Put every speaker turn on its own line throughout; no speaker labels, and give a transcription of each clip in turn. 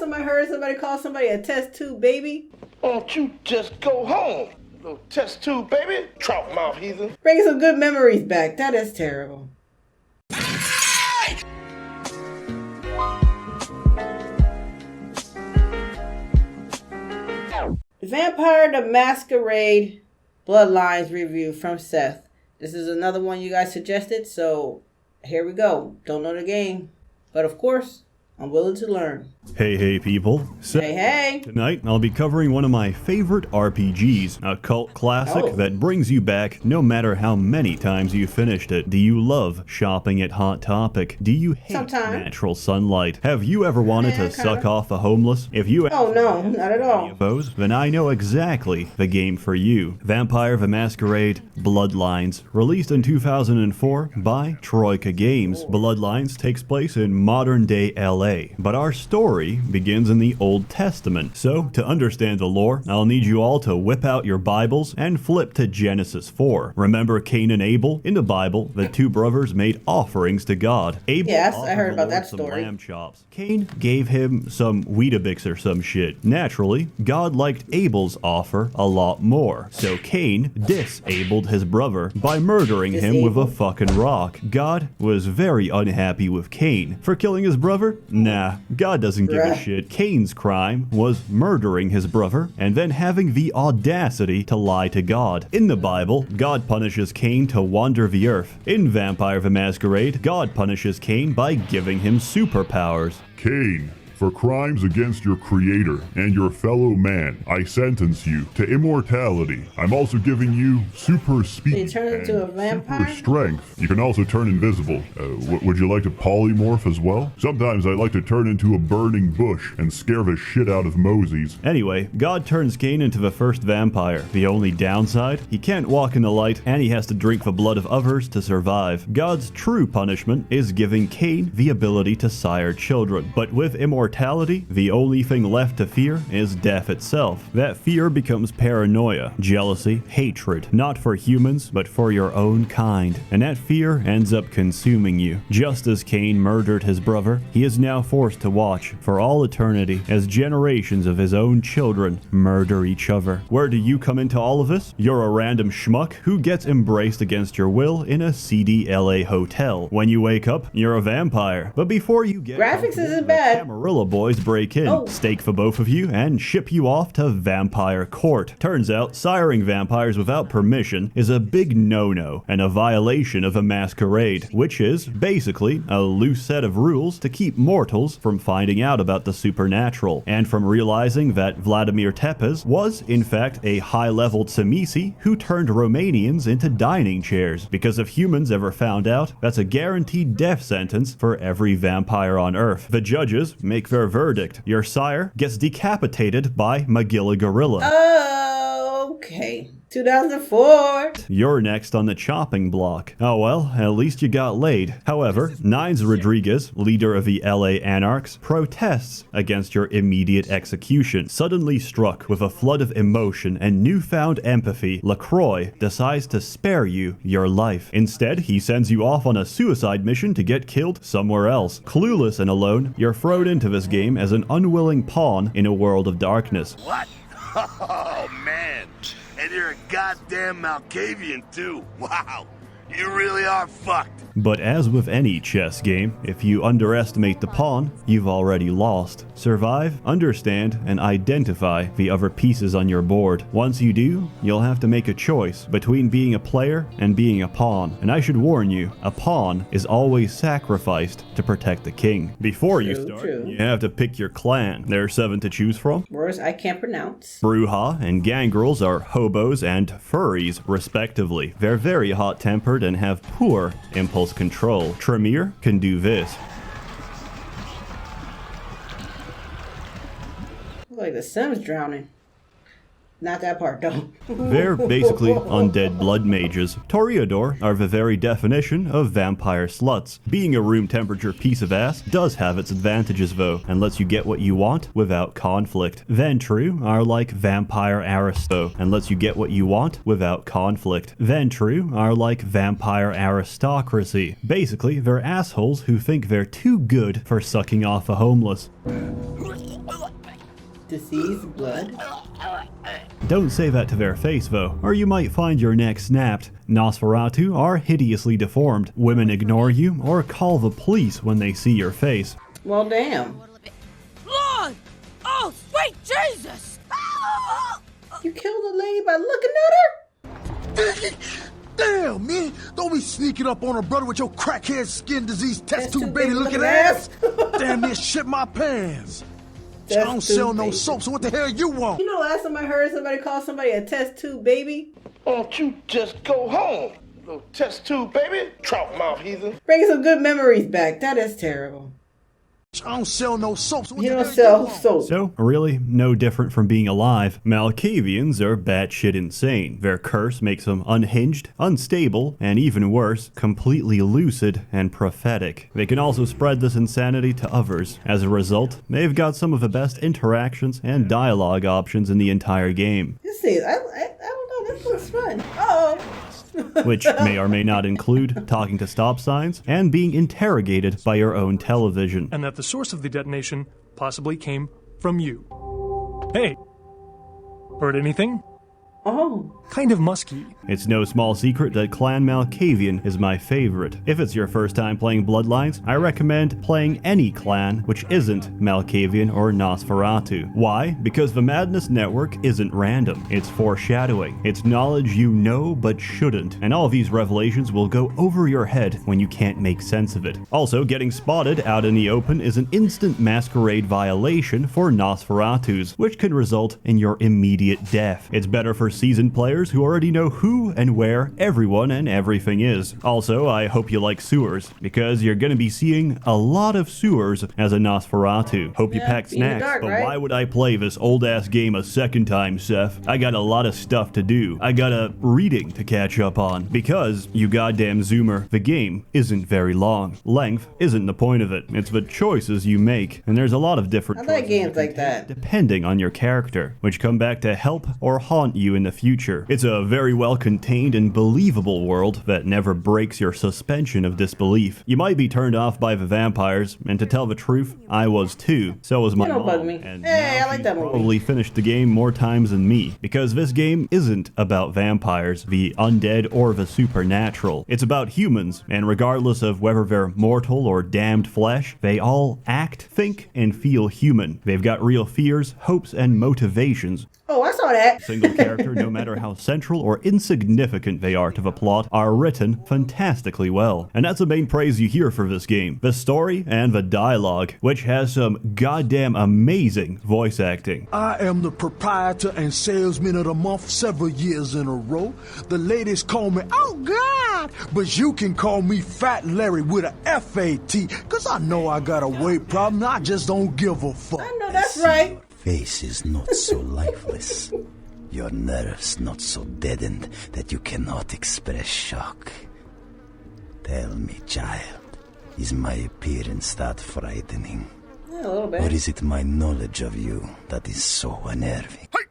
time I heard somebody call somebody a test tube baby.
Why don't you just go home? Little test tube baby. Trout mouth heathen.
Bringing some good memories back. That is terrible. Vampire the Masquerade Bloodlines review from Seth. This is another one you guys suggested, so here we go. Don't know the game, but of course, I'm willing to learn.
Hey people.
Hey.
Tonight, I'll be covering one of my favorite RPGs, a cult classic that brings you back no matter how many times you finished it. Do you love shopping at Hot Topic? Do you hate natural sunlight? Have you ever wanted to suck off a homeless? If you
no, not at all.
Those, then I know exactly the game for you. Vampire the Masquerade Bloodlines, released in 2004 by Troika Games. Bloodlines takes place in modern-day LA, but our story begins in the Old Testament. So, to understand the lore, I'll need you all to whip out your Bibles and flip to Genesis 4. Remember Cain and Abel? In the Bible, the two brothers made offerings to God. Abel
I heard about that story.
Lamb chops. Cain gave him some Weetabix or some shit. Naturally, God liked Abel's offer a lot more. So Cain disabled his brother by murdering him with a fucking rock. God was very unhappy with Cain for killing his brother. Nah, God doesn't give a shit. Cain's crime was murdering his brother and then having the audacity to lie to God. In the Bible, God punishes Cain to wander the earth. In Vampire the Masquerade, God punishes Cain by giving him superpowers.
Cain, for crimes against your creator and your fellow man, I sentence you to immortality. I'm also giving you super speed
you turn into a vampire?
Super strength. You can also turn invisible. Would you like to polymorph as well? Sometimes I like to turn into a burning bush and scare the shit out of Moses.
Anyway, God turns Cain into the first vampire. The only downside? He can't walk in the light and he has to drink the blood of others to survive. God's true punishment is giving Cain the ability to sire children. But with immortality, the only thing left to fear is death itself. That fear becomes paranoia, jealousy, hatred, not for humans, but for your own kind. And that fear ends up consuming you. Just as Cain murdered his brother, he is now forced to watch for all eternity as generations of his own children murder each other. Where do you come into all of this? You're a random schmuck who gets embraced against your will in a seedy LA hotel. When you wake up, you're a vampire. But before you get
graphics isn't bad.
Camarilla boys break in, stake for both of you, and ship you off to vampire court. Turns out, siring vampires without permission is a big no-no and a violation of a masquerade, which is basically a loose set of rules to keep mortals from finding out about the supernatural, and from realizing that Vladimir Tepes was, in fact, a high-level Tsimisi who turned Romanians into dining chairs, because if humans ever found out, that's a guaranteed death sentence for every vampire on Earth. The judges make their verdict. Your sire gets decapitated by Magilla Gorilla.
Okay. 2004.
You're next on the chopping block. Oh well, at least you got laid. However, Nines Rodriguez, leader of the LA Anarchs, protests against your immediate execution. Suddenly struck with a flood of emotion and newfound empathy, LaCroix decides to spare you your life. Instead, he sends you off on a suicide mission to get killed somewhere else. Clueless and alone, you're thrown into this game as an unwilling pawn in a world of darkness.
What? Oh, man. And you're a goddamn Malkavian, too. Wow. You really are fucked.
But as with any chess game, if you underestimate the pawn, you've already lost. Survive, understand, and identify the other pieces on your board. Once you do, you'll have to make a choice between being a player and being a pawn. And I should warn you, a pawn is always sacrificed to protect the king. Before you start, you have to pick your clan. There are 7 to choose from.
Words I can't pronounce.
Bruja and Gangrels are hobos and furries, respectively. They're very hot-tempered and have poor impulse control. Tremere can do this.
Look like the Sims drowning. Not that part, though.
They're basically undead blood mages. Toreador are the very definition of vampire sluts. Being a room temperature piece of ass does have its advantages though, and lets you get what you want without conflict. Ventru are like vampire aristo, and lets you get what you want without conflict. Ventru are like vampire aristocracy. Basically, they're assholes who think they're too good for sucking off a homeless.
Deceased blood?
Don't say that to their face, though, or you might find your neck snapped. Nosferatu are hideously deformed. Women ignore you or call the police when they see your face.
Well, damn.
Lord! Oh, sweet Jesus!
You killed a lady by looking at her?
Damn, man! Don't be sneaking up on a brother with your crackhead skin disease test tube baby looking
looking
ass! Damn near shit my pants! I don't sell no soap, so what the hell you want?
You know, last time I heard somebody call somebody a test tube baby?
Why don't you just go home? Little test tube, baby. Trout mouth heathen.
Bringing some good memories back. That is terrible.
I don't sell no soap, so what
You
the
don't
hell
sell
you want?
soap.
So, really, no different from being alive. Malkavians are batshit insane. Their curse makes them unhinged, unstable, and even worse, completely lucid and prophetic. They can also spread this insanity to others. As a result, they've got some of the best interactions and dialogue options in the entire game.
Let's see. I don't know. This looks fun. Uh-oh.
Which may or may not include talking to stop signs and being interrogated by your own television.
And that the source of the detonation possibly came from you. Hey, heard anything?
Oh.
Kind of musky.
It's no small secret that Clan Malkavian is my favorite. If it's your first time playing Bloodlines, I recommend playing any clan which isn't Malkavian or Nosferatu. Why? Because the Madness Network isn't random. It's foreshadowing. It's knowledge you know but shouldn't. And all these revelations will go over your head when you can't make sense of it. Also, getting spotted out in the open is an instant Masquerade violation for Nosferatus, which can result in your immediate death. It's better for seasoned players who already know who and where everyone and everything is. Also, I hope you like sewers, because you're gonna be seeing a lot of sewers as a Nosferatu. Hope you packed
be in the
snacks,
dark,
but
right?
why would I play this old-ass game a second time, Seth? I got a lot of stuff to do. I got a reading to catch up on. Because, you goddamn zoomer, the game isn't very long. Length isn't the point of it. It's the choices you make. And there's a lot of different
I like
choices
games
you can
like that.
take depending on your character, which come back to help or haunt you in the future. It's a very well contained and believable world that never breaks your suspension of disbelief. You might be turned off by the vampires, and to tell the truth, I was too. So was my
They don't
mom.
bug me.
And
Hey,
now
I like
she's
that movie.
probably finished the game more times than me, because this game isn't about vampires, the undead, or the supernatural. It's about humans, and regardless of whether they're mortal or damned flesh, they all act, think, and feel human. They've got real fears, hopes, and motivations.
Oh, I saw that.
Single character, no matter how central or insignificant they are to the plot, are written fantastically well. And that's the main praise you hear for this game. The story and the dialogue, which has some goddamn amazing voice acting.
I am the proprietor and salesman of the month several years in a row. The ladies call me, oh God, but you can call me Fat Larry with a F-A-T, cause I know I got a weight problem, I just don't give a fuck.
I know that's right.
Face is not so lifeless. Your nerves not so deadened that you cannot express shock. Tell me, child, is my appearance that frightening?
Yeah, a little
Or
bit.
is it my knowledge of you that is so unnerving?
Hi!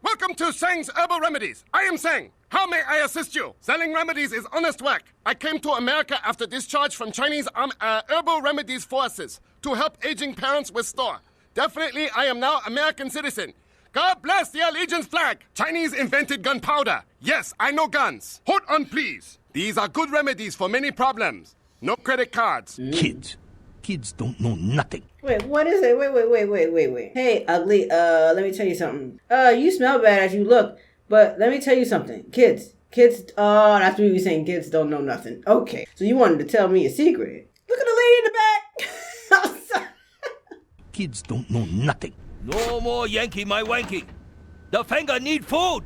Welcome to Sang's Herbal Remedies. I am Sang. How may I assist you? Selling remedies is honest work. I came to America after discharge from Chinese Herbal Remedies forces to help aging parents restore. Definitely, I am now American citizen. God bless the Allegiance flag. Chinese invented gunpowder. Yes, I know guns. Hold on, please. These are good remedies for many problems. No credit cards.
Kids don't know nothing.
Wait, what is it? Wait. Hey, ugly, let me tell you something. You smell bad as you look, but let me tell you something. Kids, that's what you were saying, kids don't know nothing. Okay, so you wanted to tell me a secret. Look at the lady in the back. I'm sorry.
Kids don't know nothing.
No more Yankee my wanky. The finger need food.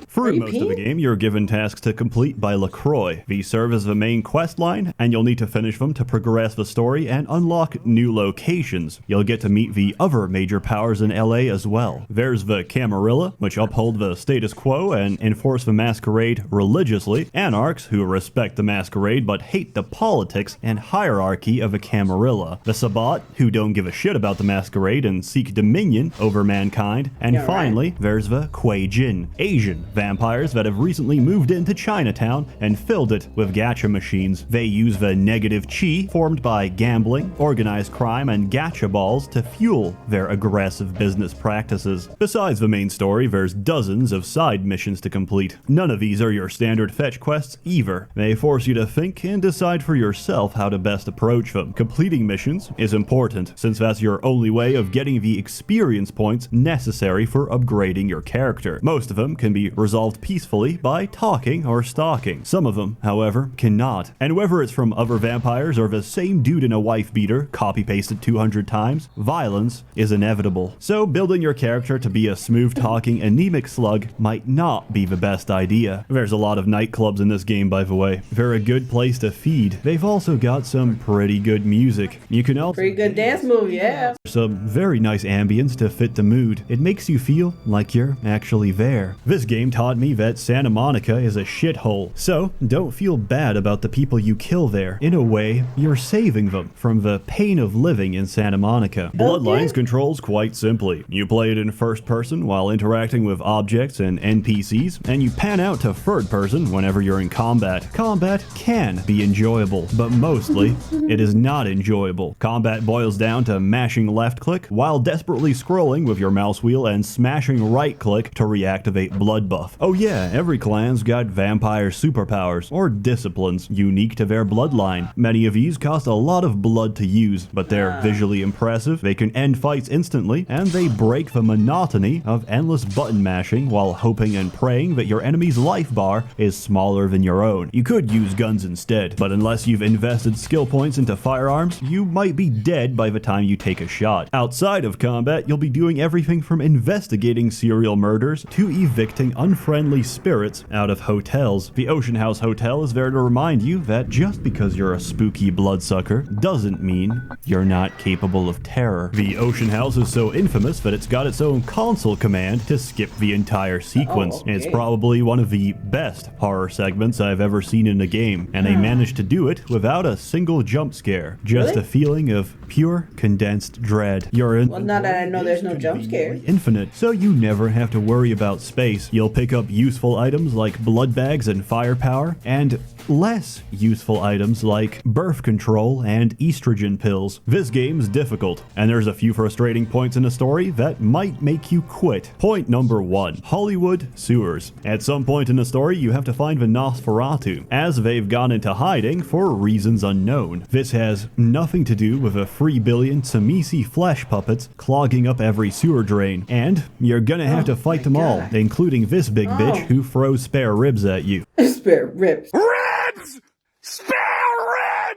Through
you
most of the
peeing?
game, you're given tasks to complete by LaCroix. These serve as the main quest line, and you'll need to finish them to progress the story and unlock new locations. You'll get to meet the other major powers in LA as well. There's the Camarilla, which uphold the status quo and enforce the Masquerade religiously, Anarchs, who respect the Masquerade but hate the politics and hierarchy of the Camarilla, the Sabbat, who don't give a shit about the Masquerade and seek dominion over mankind, and
Yeah, right.
finally, there's the Kuei Jin, Asian vampires that have recently moved into Chinatown and filled it with gacha machines. They use the negative chi formed by gambling, organized crime, and gacha balls to fuel their aggressive business practices. Besides the main story, there's dozens of side missions to complete. None of these are your standard fetch quests either. They force you to think and decide for yourself how to best approach them. Completing missions is important, since that's your only way of getting the experience points necessary for upgrading your character. Most of them can be resolved peacefully by talking or stalking. Some of them, however, cannot. And whether it's from other vampires or the same dude in a wife beater copy-pasted 200 times, violence is inevitable. So building your character to be a smooth-talking anemic slug might not be the best idea. There's a lot of nightclubs in this game, by the way. They're a good place to feed. They've also got some pretty good music. You can also
pretty good dance move, yeah.
Some very nice ambience to fit the mood. It makes you feel like you're actually there. This game taught me that Santa Monica is a shithole, so don't feel bad about the people you kill there. In a way, you're saving them from the pain of living in Santa Monica. Bloodlines controls quite simply. You play it in first person while interacting with objects and NPCs, and you pan out to third person whenever you're in combat. Combat can be enjoyable, but mostly it is not enjoyable. Combat boils down to mashing left click while desperately scrolling with your mouse wheel and smashing right click to reactivate blood buff. Oh yeah, every clan's got vampire superpowers or disciplines unique to their bloodline. Many of these cost a lot of blood to use, but they're visually impressive, they can end fights instantly, and they break the monotony of endless button mashing while hoping and praying that your enemy's life bar is smaller than your own. You could use guns instead, but unless you've invested skill points into firearms, you might be dead by the time you take a shot. Outside of combat, you'll be doing everything from investigating serial murders to evicting unfriendly spirits out of hotels. The Ocean House Hotel is there to remind you that just because you're a spooky bloodsucker doesn't mean you're not capable of terror. The Ocean House is so infamous that it's got its own console command to skip the entire sequence. It's probably one of the best horror segments I've ever seen in a game, and they managed to do it without a single jump scare. Just a feeling of pure condensed dread. You're in.
Well, now that I know there's no jump scare.
Infinite, so you never have to worry about space. You'll pick up useful items like blood bags and firepower, and less useful items like birth control and estrogen pills. This game's difficult, and there's a few frustrating points in the story that might make you quit. Point number 1. Hollywood sewers. At some point in the story, you have to find the Nosferatu, as they've gone into hiding for reasons unknown. This has nothing to do with a 3 billion Tamisi flesh puppets clogging up every sewer drain, and you're gonna have to fight them all, including this big bitch who throws spare ribs at you.
Spare ribs.
Ribs! Spare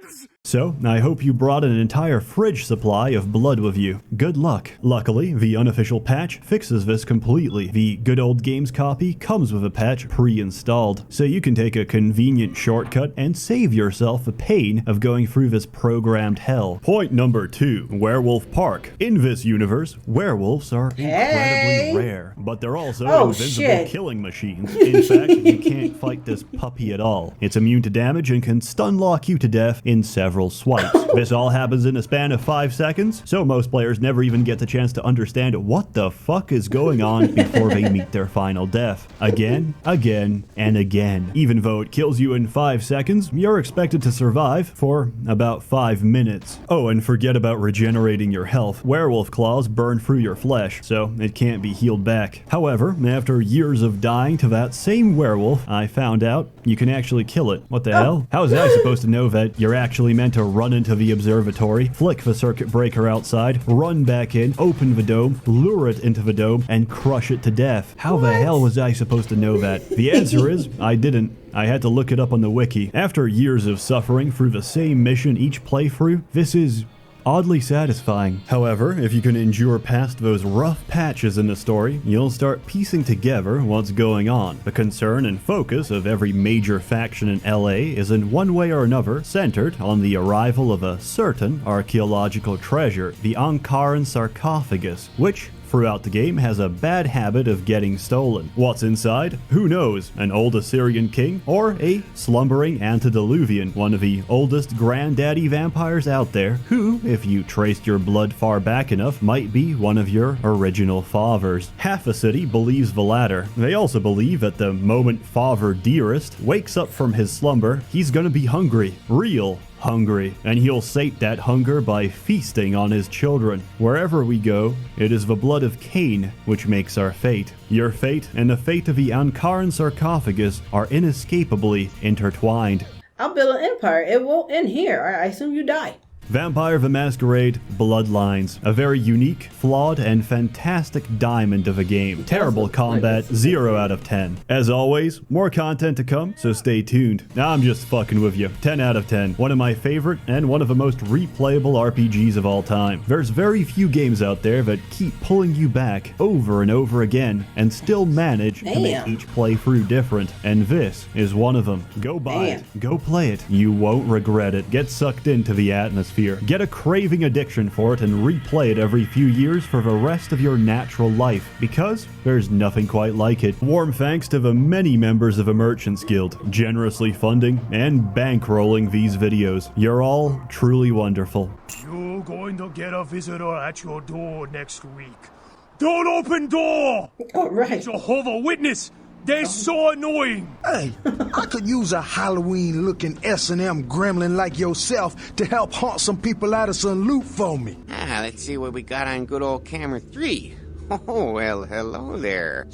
ribs!
So, I hope you brought an entire fridge supply of blood with you. Good luck. Luckily, the unofficial patch fixes this completely. The good old games copy comes with a patch pre-installed, so you can take a convenient shortcut and save yourself the pain of going through this programmed hell. Point number 2. Werewolf Park. In this universe, werewolves are incredibly rare, but they're also invisible killing machines. In fact, you can't fight this puppy at all. It's immune to damage and can stun lock you to death in several swipes. This all happens in a span of 5 seconds, so most players never even get the chance to understand what the fuck is going on before they meet their final death. Again, and again. Even though it kills you in 5 seconds, you're expected to survive for about 5 minutes. Oh, and forget about regenerating your health. Werewolf claws burn through your flesh, so it can't be healed back. However, after years of dying to that same werewolf, I found out you can actually kill it. What the hell? How was I supposed to know that you're actually meant to run into the observatory, flick the circuit breaker outside, run back in, open the dome, lure it into the dome, and crush it to death? How the hell was I supposed to know that? The answer is, I didn't. I had to look it up on the wiki. After years of suffering through the same mission each playthrough, this is oddly satisfying. However, if you can endure past those rough patches in the story, you'll start piecing together what's going on. The concern and focus of every major faction in LA is in one way or another centered on the arrival of a certain archaeological treasure, the Ankaran Sarcophagus, which throughout the game has a bad habit of getting stolen. What's inside? Who knows? An old Assyrian king? Or a slumbering antediluvian, one of the oldest granddaddy vampires out there, who, if you traced your blood far back enough, might be one of your original fathers. Half a city believes the latter. They also believe that the moment Father Dearest wakes up from his slumber, he's gonna be hungry. Real hungry, and he'll sate that hunger by feasting on his children. Wherever we go, it is the blood of Cain which makes our fate. Your fate and the fate of the Ankaran Sarcophagus are inescapably intertwined.
I'll build an empire. It won't end here. I assume you die.
Vampire the Masquerade Bloodlines. A very unique, flawed, and fantastic diamond of a game. Terrible combat, 0 out of 10. As always, more content to come, so stay tuned. Now I'm just fucking with you. 10 out of 10. One of my favorite and one of the most replayable RPGs of all time. There's very few games out there that keep pulling you back over and over again and still manage to make each playthrough different. And this is one of them. Go buy it. Go play it. You won't regret it. Get sucked into the atmosphere. Get a craving addiction for it and replay it every few years for the rest of your natural life, because there's nothing quite like it. Warm thanks to the many members of the Merchants Guild, generously funding and bankrolling these videos. You're all truly wonderful.
You're going to get a visitor at your door next week. Don't open door!
All right.
Jehovah Witness! They're so annoying!
Hey, I could use a Halloween-looking S&M gremlin like yourself to help haunt some people out of some loot for me.
Let's see what we got on good old camera 3. Oh, well, hello there.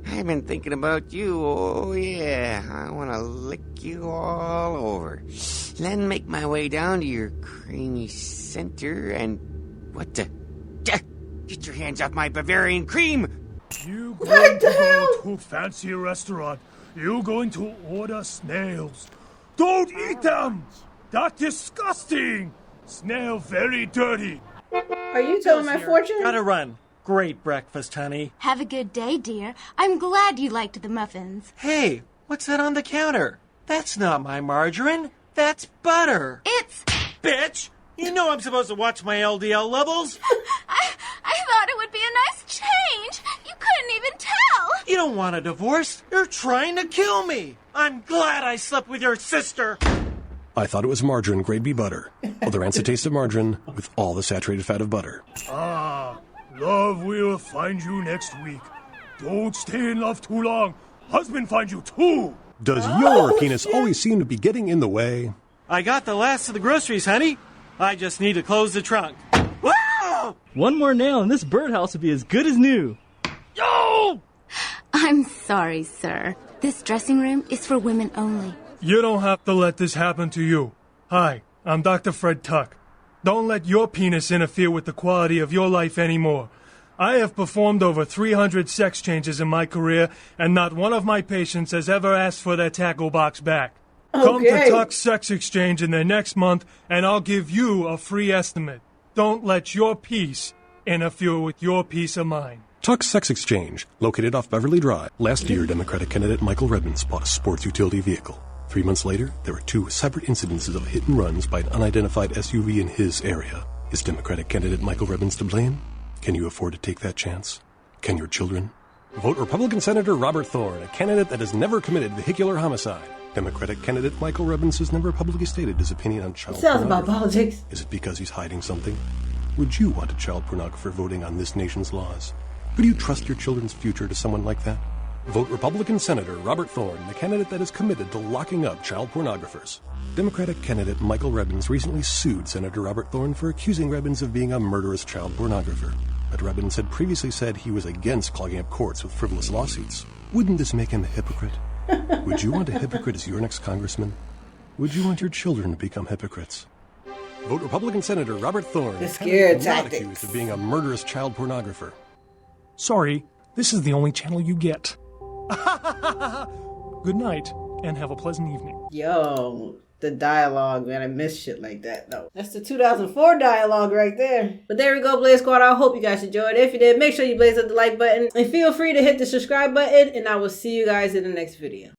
I've been thinking about you, oh yeah. I want to lick you all over. Then make my way down to your creamy center and... What the... Get your hands off my Bavarian cream!
You going to go to a fancy restaurant. You going to order snails. Don't eat them! That's disgusting! Snail very dirty.
Are you telling my fortune?
Gotta run. Great breakfast, honey.
Have a good day, dear. I'm glad you liked the muffins.
Hey, what's that on the counter? That's not my margarine. That's butter.
It's...
Bitch! You know I'm supposed to watch my LDL levels.
I thought it would be a nice change. You couldn't even tell.
You don't want a divorce. You're trying to kill me. I'm glad I slept with your sister.
I thought it was margarine grade B butter. Well, the rancid taste of margarine with all the saturated fat of butter.
Love will find you next week. Don't stay in love too long. Husband find you too.
Does your penis always seem to be getting in the way?
I got the last of the groceries, honey. I just need to close the trunk. Wow!
One more nail and this birdhouse would be as good as new.
Yo!
I'm sorry, sir. This dressing room is for women only.
You don't have to let this happen to you. Hi, I'm Dr. Fred Tuck. Don't let your penis interfere with the quality of your life anymore. I have performed over 300 sex changes in my career, and not one of my patients has ever asked for their tackle box back. Come to Tuck's Sex Exchange in the next month, and I'll give you a free estimate. Don't let your peace interfere with your peace of mind.
Tuck's Sex Exchange, located off Beverly Drive. Last year, Democratic candidate Michael Redmond bought a sports utility vehicle. 3 months later, there were 2 separate incidences of hit and runs by an unidentified SUV in his area. Is Democratic candidate Michael Redmond to blame? Can you afford to take that chance? Can your children? Vote Republican Senator Robert Thorne, a candidate that has never committed vehicular homicide. Democratic candidate Michael Redmond has never publicly stated his opinion on child pornography.
Sounds about politics.
Is it because he's hiding something? Would you want a child pornographer voting on this nation's laws? Could you trust your children's future to someone like that? Vote Republican Senator Robert Thorne, the candidate that is committed to locking up child pornographers. Democratic candidate Michael Redmond recently sued Senator Robert Thorne for accusing Redmond of being a murderous child pornographer. But Redmond had previously said he was against clogging up courts with frivolous lawsuits. Wouldn't this make him a hypocrite? Would you want a hypocrite as your next congressman? Would you want your children to become hypocrites? Vote Republican Senator Robert Thorne,
the scare
not
tactics.
accused of being a murderous child pornographer.
Sorry, this is the only channel you get. Good night, and have a pleasant evening.
Yo, the dialogue, man. I miss shit like that, though. That's the 2004 dialogue right there. But there we go, Blaze Squad. I hope you guys enjoyed. If you did, make sure you blaze up the like button. And feel free to hit the subscribe button. And I will see you guys in the next video.